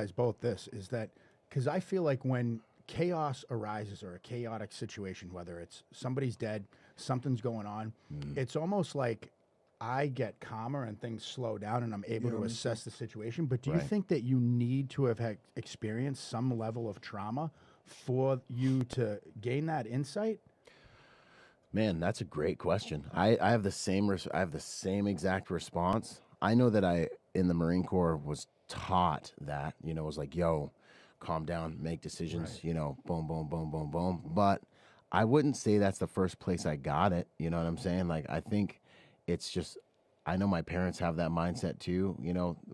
guys both this, is that because I feel like when chaos arises or a chaotic situation, whether it's somebody's dead, something's going on, it's almost like I get calmer and things slow down and I'm able to assess the situation. But do you think that you need to have experienced some level of trauma for you to gain that insight? Man, that's a great question. I have the same I have the same exact response. I know that I in the Marine Corps was taught that, it was like, yo, calm down, make decisions, boom, boom, boom, boom, boom. But I wouldn't say that's the first place I got it. You know what I'm saying? Like, I think it's just, I know my parents have that mindset too.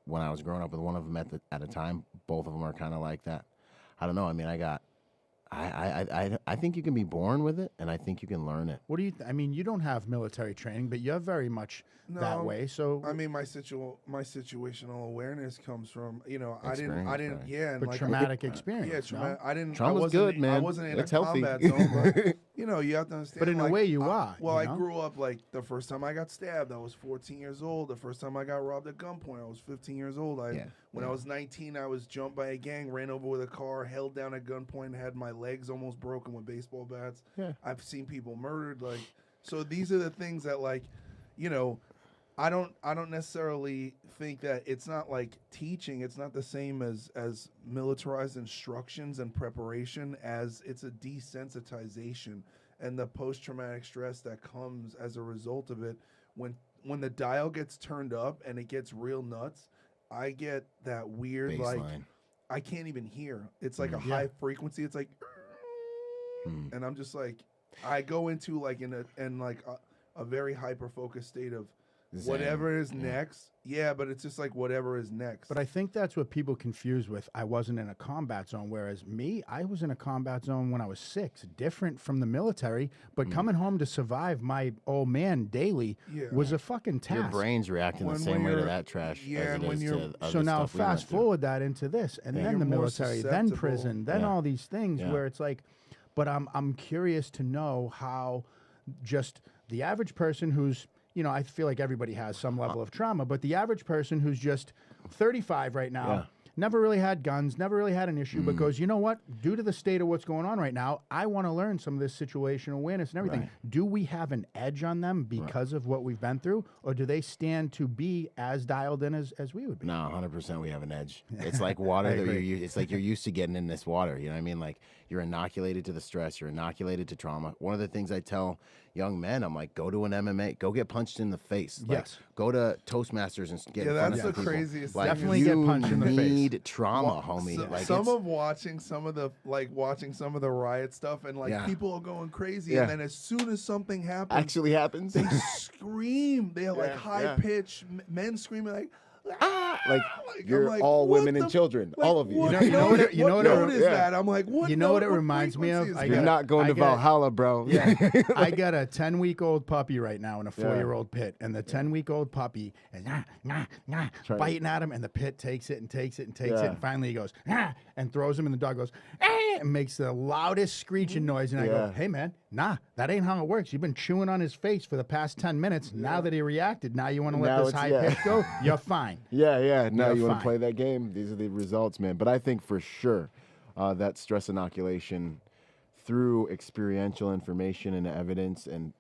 When I was growing up with one of them at a time, both of them are kind of like that. I don't know. I mean, I think you can be born with it, and I think you can learn it. What do you? I mean, you don't have military training, but you're very much that way. So I mean, my situational awareness comes from I didn't and but like traumatic experience. Yeah, I didn't. Trauma's good, man. I wasn't in It's a healthy. combat zone, but you have to understand. But in a way, you are. Well, I grew up like the first time I got stabbed, I was 14 years old. The first time I got robbed at gunpoint, I was 15 years old. When I was 19, I was jumped by a gang, ran over with a car, held down at gunpoint, had my legs almost broken with baseball bats. Yeah. I've seen people murdered. So these are the things that I don't necessarily think that it's not like teaching. It's not the same as militarized instructions and preparation, as it's a desensitization and the post-traumatic stress that comes as a result of it. When the dial gets turned up and it gets real nuts, I get that weird baseline. I can't even hear. It's like a high frequency. It's like, and I'm just like, I go into a very hyper focused state of Zen. Whatever is next. Yeah, but it's just like whatever is next. But I think that's what people confuse with I wasn't in a combat zone, whereas me, I was in a combat zone when I was 6, different from the military, but coming home to survive my old man daily was a fucking task. Your brain's reacting the same way to that trash as it is to other So now stuff we went fast forward that into this, and then the military, then prison, then all these things where it's like, but I'm curious to know how just the average person who's, I feel like everybody has some level of trauma, but the average person who's just 35 right now, never really had guns, never really had an issue, but goes, you know what? Due to the state of what's going on right now, I want to learn some of this situational awareness and everything. Right. Do we have an edge on them because of what we've been through, or do they stand to be as dialed in as we would be? No, 100% we have an edge. It's like water that it's like you're used to getting in this water. You know what I mean? Like, you're inoculated to the stress, you're inoculated to trauma. One of the things I tell young men, I'm like, go to an MMA, go get punched in the face. Like, go to Toastmasters and get in front of some people. Craziest. Like, definitely get punched in the face. You need trauma, homie. Watching some of the riot stuff and people are going crazy, and then as soon as something happens, they scream. They're like high pitched men screaming like. You're like, all women and children, all of you. You know what is that? I'm like, what? You know what it reminds me of? You're not going to Valhalla, bro. Yeah, I got a 10-week-old puppy right now and a 4-year-old pit, and the 10-week-old puppy is biting at him, and the pit takes it and takes it and takes it, and finally he goes and throws him, and the dog goes and makes the loudest screeching noise, and I go, hey man, that ain't how it works. You've been chewing on his face for the past 10 minutes. Now that he reacted, now you want to let this high pitch go? You're fine. Now you want to play that game? These are the results, man. But I think for sure that stress inoculation through experiential information and evidence, and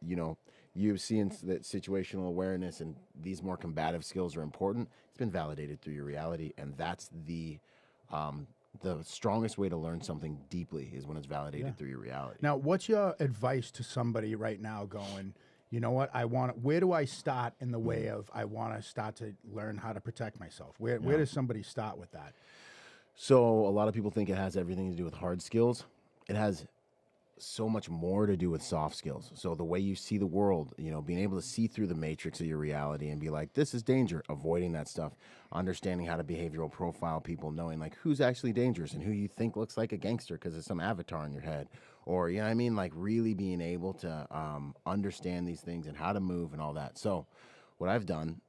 you've seen that situational awareness and these more combative skills are important. It's been validated through your reality, and that's the strongest way to learn something deeply is when it's validated through your reality. Now, what's your advice to somebody right now going, you know what, where do I start in the way of I want to start to learn how to protect myself? Where does somebody start with that? So a lot of people think it has everything to do with hard skills. It has so much more to do with soft skills. So the way you see the world, being able to see through the matrix of your reality and be like, this is danger, avoiding that stuff, understanding how to behavioral profile people, knowing like who's actually dangerous and who you think looks like a gangster because it's some avatar in your head, or, you know what I mean? Like really being able to understand these things and how to move and all that. So what I've done,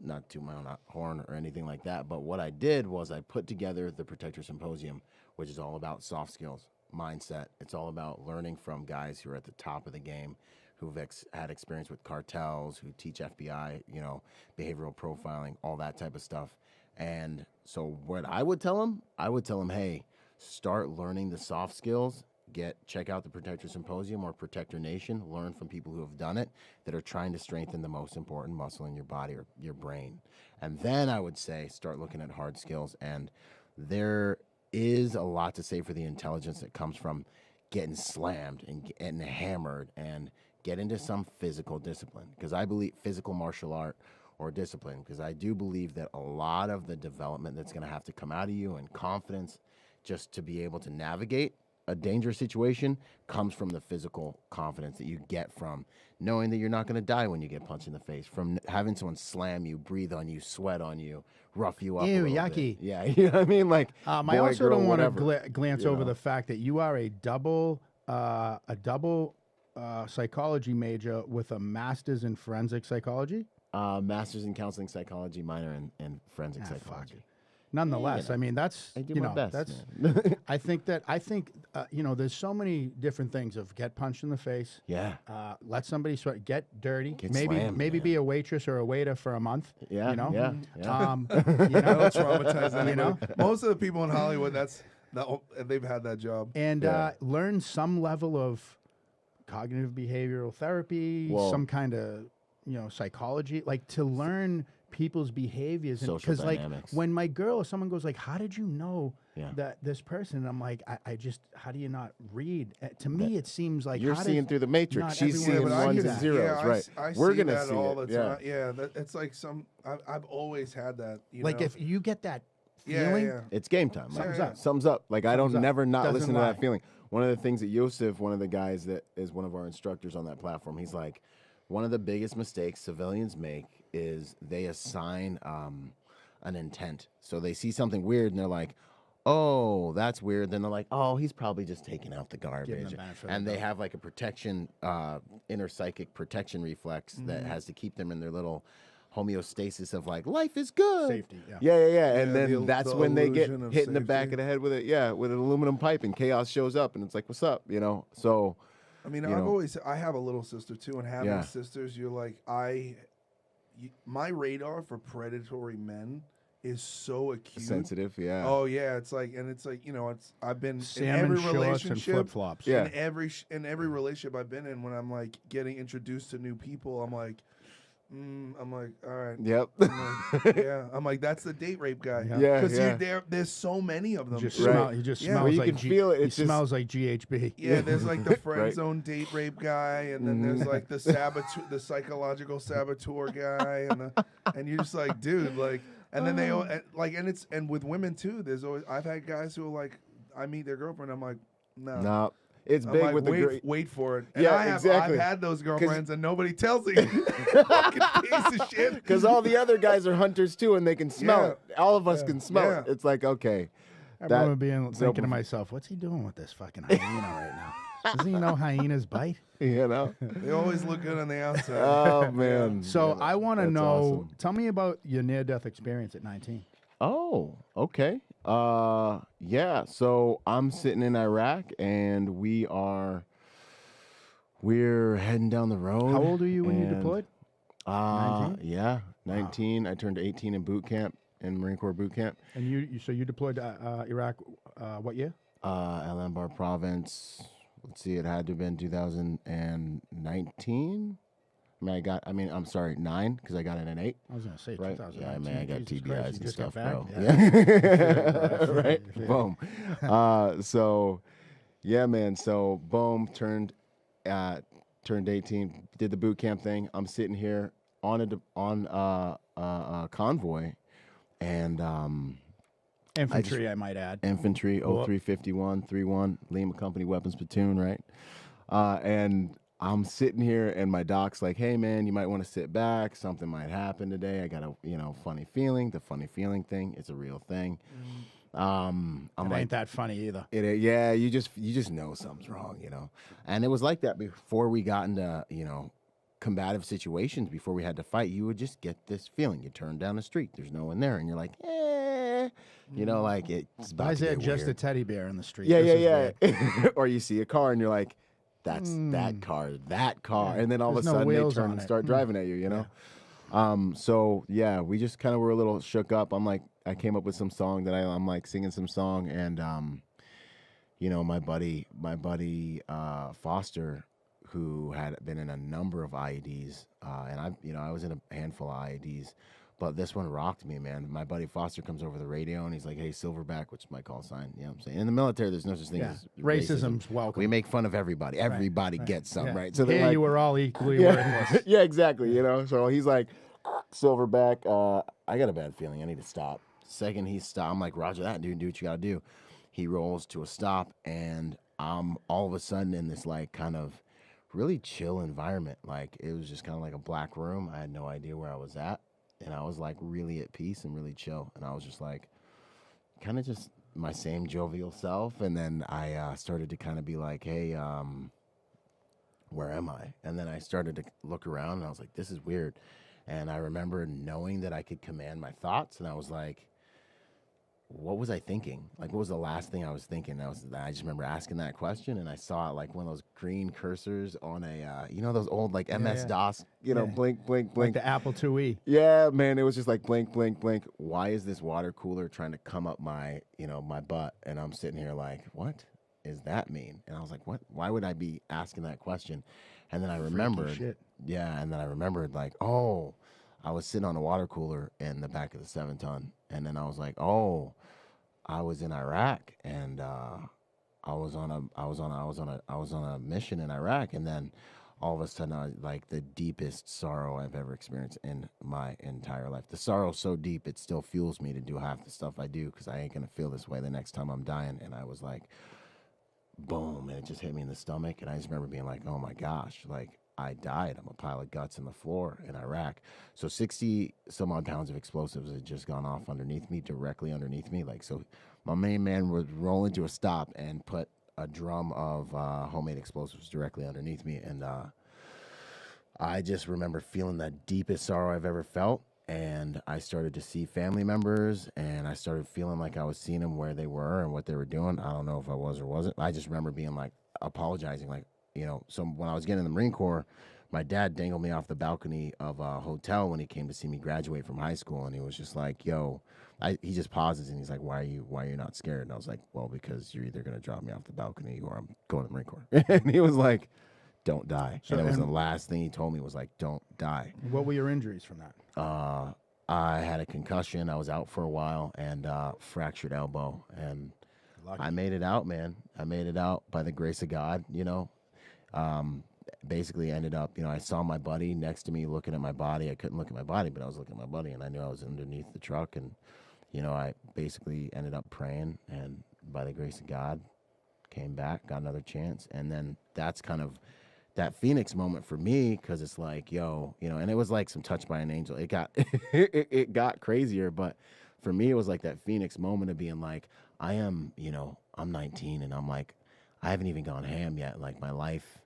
not to my own horn or anything like that, but what I did was I put together the Protector Symposium, which is all about soft skills. Mindset. It's all about learning from guys who are at the top of the game, who've had experience with cartels, who teach FBI, behavioral profiling, all that type of stuff. And so what I would tell them, hey, start learning the soft skills. Check out the Protector Symposium or Protector Nation. Learn from people who have done it that are trying to strengthen the most important muscle in your body or your brain. And then I would say start looking at hard skills. And there is a lot to say for the intelligence that comes from getting slammed and getting hammered, and get into some physical discipline. Because I believe physical martial art or discipline, because I do believe that a lot of the development that's going to have to come out of you and confidence just to be able to navigate a dangerous situation comes from the physical confidence that you get from knowing that you're not going to die when you get punched in the face, from having someone slam you, breathe on you, sweat on you, rough you up. Ew, a little yucky. bit. Yeah, you know what I mean? Like, I boy, also girl, don't want whatever, to glance over the fact that you are a double psychology major with a master's in forensic psychology. Master's in counseling psychology, minor in forensic psychology. Nonetheless, I mean, that's, I do my best, that's, man. I think, there's so many different things of get punched in the face. Yeah. Let somebody sweat, get dirty. Get maybe slammed, man. be a waitress or a waiter for a month. Yeah. You know? Yeah. That'll traumatize anybody. You know? Most of the people in Hollywood, they've had that job. And learn some level of cognitive behavioral therapy, some kind of, psychology, like to learn people's behaviors. Social Because like dynamics. when my girl or someone goes like, how did you know that this person? And I'm like, I just, how do you not read? To me, it seems like you're seeing through the matrix. She's seeing ones and zeros, right? We're going to that see all it. the time. Yeah, it's like I've always had that. Like if you get that feeling, it's game time. Sums up. Like I don't never not Doesn't listen to lie. that feeling. One of the things that Yosef, one of the guys that is one of our instructors on that platform, he's like, one of the biggest mistakes civilians make is they assign an intent. So they see something weird and they're like, oh, that's weird. Then they're like, oh, he's probably just taking out the garbage. And they have like a protection, inner psychic protection reflex that has to keep them in their little homeostasis of like, life is good. Safety, yeah. And then that's when they get illusion of hit in the back safety. of the head with with an aluminum pipe, and chaos shows up and it's like, what's up? So I mean, you I have a little sister too, and having sisters, you're like, my radar for predatory men is so acute, sensitive, Oh yeah, it's like I've been salmon in every shorts relationship, and flip flops. Yeah. in every relationship I've been in, when I'm like getting introduced to new people, I'm like, all right. Yep. I'm like, that's the date rape guy. Yeah, because there's so many of them. He just Yeah. smells Well, you like can feel it. It smells like GHB. Yeah, there's like the friend Right. zone date rape guy, and then there's like the the psychological saboteur guy, and you're just like, dude, like, and then they all like, and with women too. There's always, I've had guys who are like, I meet their girlfriend, I'm like, no. It's I'm big like, with the great. wait for it. And Yeah, exactly. I've had those girlfriends, and nobody tells me. Fucking piece of shit. Because all the other guys are hunters too, and they can smell it. All of us can smell it. It's like, okay. I remember thinking to myself, what's he doing with this fucking hyena right now? Doesn't he know hyenas bite? You know? They always look good on the outside. Oh, man. So I want to That's know, awesome. tell me about your near-death experience at 19. Oh, okay. Yeah, so I'm sitting in Iraq, and we're heading down the road. How old were you when you deployed? 19? Yeah, 19. Wow. I turned 18 in boot camp, in Marine Corps boot camp. And you deployed to Iraq, what year? Al-Anbar province. Let's see, it had to have been 2019. I'm sorry, 9, because I got in an 8. I was going to say right? 2019. Yeah, man, I got Jesus TBIs Christ, you and just got stuff, back? bro. Yeah. Right? Boom. So, yeah, man. So, boom, turned 18, did the boot camp thing. I'm sitting here on a convoy, and Infantry, I might add. infantry, 0351, 31, Lima Company Weapons Platoon, right? And I'm sitting here, and my doc's like, hey, man, you might want to sit back. Something might happen today. I got a, funny feeling. The funny feeling thing, it's a real thing. I'm like, ain't that funny either. Yeah, you just know something's wrong, And it was like that before we got into, combative situations, before we had to fight. You would just get this feeling. You turn down the street, there's no one there, and you're like, like it's about Why is to there get just weird. a teddy bear in the street? Yeah. Or you see a car, and you're like, that's that car. And then all of a There's no sudden they wheels turn on and it. start driving at you, So, yeah, we just kind of were a little shook up. I'm like, I came up with some song that I'm like singing some song, and you know, my buddy Foster, who had been in a number of IEDs, and I was in a handful of IEDs, but this one rocked me, man. My buddy Foster comes over the radio and he's like, "Hey, Silverback," which is my call sign. You know what I'm saying? In the military, there's no such thing as racism's welcome. We make fun of everybody. Everybody gets some, right? So here, like, you were all equally worthless. Yeah, exactly. You know, so he's like, "Silverback, I got a bad feeling. I need to stop." Second he stopped, I'm like, "Roger that, dude. Do what you got to do." He rolls to a stop, and I'm all of a sudden in this like kind of really chill environment. Like it was just kind of like a black room. I had no idea where I was at, and I was like really at peace and really chill. And I was just like, kind of just my same jovial self. And then I started to kind of be like, "Hey, where am I?" And then I started to look around, and I was like, "This is weird." And I remember knowing that I could command my thoughts, and I was like, what was I thinking? Like, what was the last thing I was thinking? I just remember asking that question, and I saw like one of those green cursors on a, you know, those old like MS-DOS, you know, blink, blink, blink. Like the Apple IIe. Yeah, man, it was just like blink, blink, blink. Why is this water cooler trying to come up my, you know, my butt? And I'm sitting here like, what does that mean? And I was like, what? Why would I be asking that question? And then I remembered, like, oh, I was sitting on a water cooler in the back of the 7-ton, and then I was like, oh, I was in Iraq, and I was on a mission in Iraq, and then all of a sudden, like the deepest sorrow I've ever experienced in my entire life. The sorrow so deep it still fuels me to do half the stuff I do, because I ain't gonna feel this way the next time I'm dying. And I was like, boom, and it just hit me in the stomach, and I just remember being like, oh my gosh, like, I died. I'm a pile of guts in the floor in Iraq. So 60 some odd pounds of explosives had just gone off underneath me, directly underneath me. Like, so my main man would roll into a stop and put a drum of homemade explosives directly underneath me. And I just remember feeling the deepest sorrow I've ever felt. And I started to see family members, and I started feeling like I was seeing them where they were and what they were doing. I don't know if I was or wasn't. I just remember being like, apologizing, like, you know, so when I was getting in the Marine Corps, my dad dangled me off the balcony of a hotel when he came to see me graduate from high school, and he was just like, "Yo," he just pauses and he's like, "Why are you not scared?" And I was like, "Well, because you're either gonna drop me off the balcony or I'm going to the Marine Corps." And he was like, "Don't die." So, and it was the last thing he told me was like, "Don't die." What were your injuries from that? I had a concussion. I was out for a while, and fractured elbow, and lucky. I made it out, man. I made it out by the grace of God, you know. Basically ended up, you know, I saw my buddy next to me looking at my body. I couldn't look at my body, but I was looking at my buddy, and I knew I was underneath the truck. And, you know, I basically ended up praying, and by the grace of God, came back, got another chance. And then that's kind of that Phoenix moment for me, because it's like, yo, you know, and it was like some touch by an angel. It got it got crazier, but for me, it was like that Phoenix moment of being like, I am, you know, I'm 19, and I'm like, I haven't even gone ham yet. Like my life,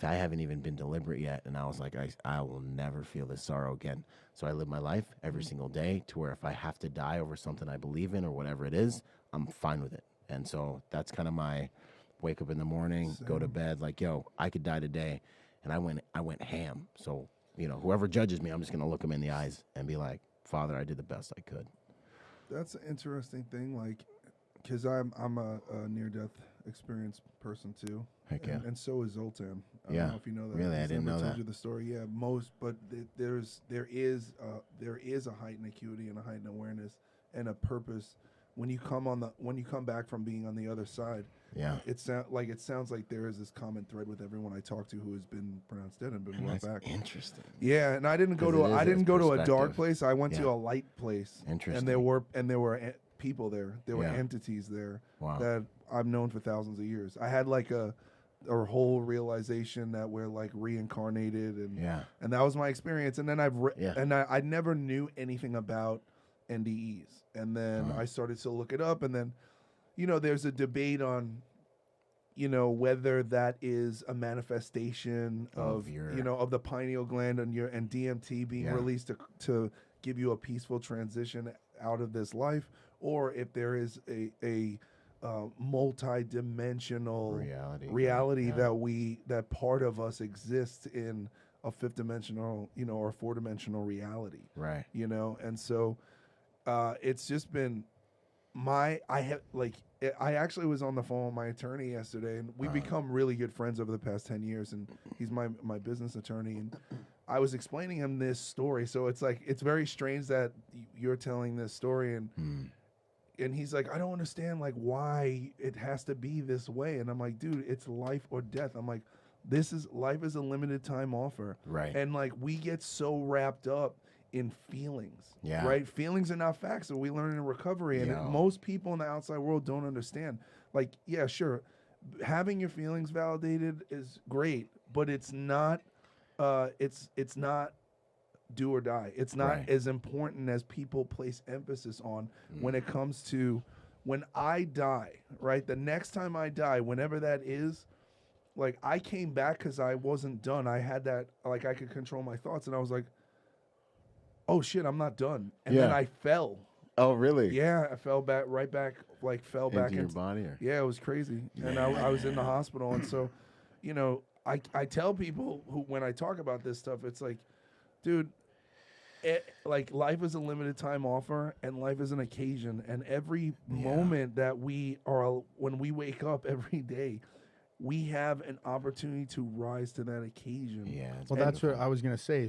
I haven't even been deliberate yet. And I was like, I will never feel this sorrow again. So I live my life every single day to where if I have to die over something I believe in or whatever it is, I'm fine with it. And so that's kind of my wake up in the morning, go to bed, like, yo, I could die today. And I went ham. So, you know, whoever judges me, I'm just going to look them in the eyes and be like, Father, I did the best I could. That's an interesting thing. Like, because I'm a near-death experienced person too. Heck yeah. And so is Zoltan. I don't know if you know that. Really, I didn't know that. I told you the story. Yeah, but there is a heightened acuity and a heightened awareness and a purpose when you come back from being on the other side. Yeah. It sounds like there is this common thread with everyone I talk to who has been pronounced dead and been brought back. Interesting. Yeah, and I didn't go to a dark place. I went to a light place. Interesting. And there were people there. There were entities there that I've known for thousands of years. I had like a whole realization that we're like reincarnated, and that was my experience. And then I never knew anything about NDEs, and then I started to look it up, and then, you know, there's a debate on, you know, whether that is a manifestation of of the pineal gland and DMT being released to give you a peaceful transition out of this life, or if there is a multi-dimensional reality that part of us exists in a fifth dimensional, you know, or four-dimensional reality. Right. You know, and so it's just been I actually was on the phone with my attorney yesterday, and we become really good friends over the past 10 years, and he's my business attorney, and I was explaining him this story. So it's like, it's very strange that you're telling this story, and he's like, I don't understand like why it has to be this way. And I'm like, dude, it's life or death. I'm like, life is a limited time offer. Right. And like, we get so wrapped up in feelings. Yeah. Right. Feelings are not facts that we learn in recovery. And most people in the outside world don't understand. Like, yeah, sure, having your feelings validated is great, but it's not it's not do or die. It's not as important as people place emphasis on when it comes to when I die, right? The next time I die, whenever that is, like, I came back because I wasn't done. I had that, like, I could control my thoughts, and I was like, oh shit, I'm not done. And then I fell. Oh, really? Yeah, I fell back, fell back into your body. Or? Yeah, it was crazy. And I was in the hospital, and so, you know, I tell people who, when I talk about this stuff, it's like, dude, like, life is a limited time offer, and life is an occasion, and every moment that when we wake up every day, we have an opportunity to rise to that occasion. Yeah. Well, that's what I was going to say.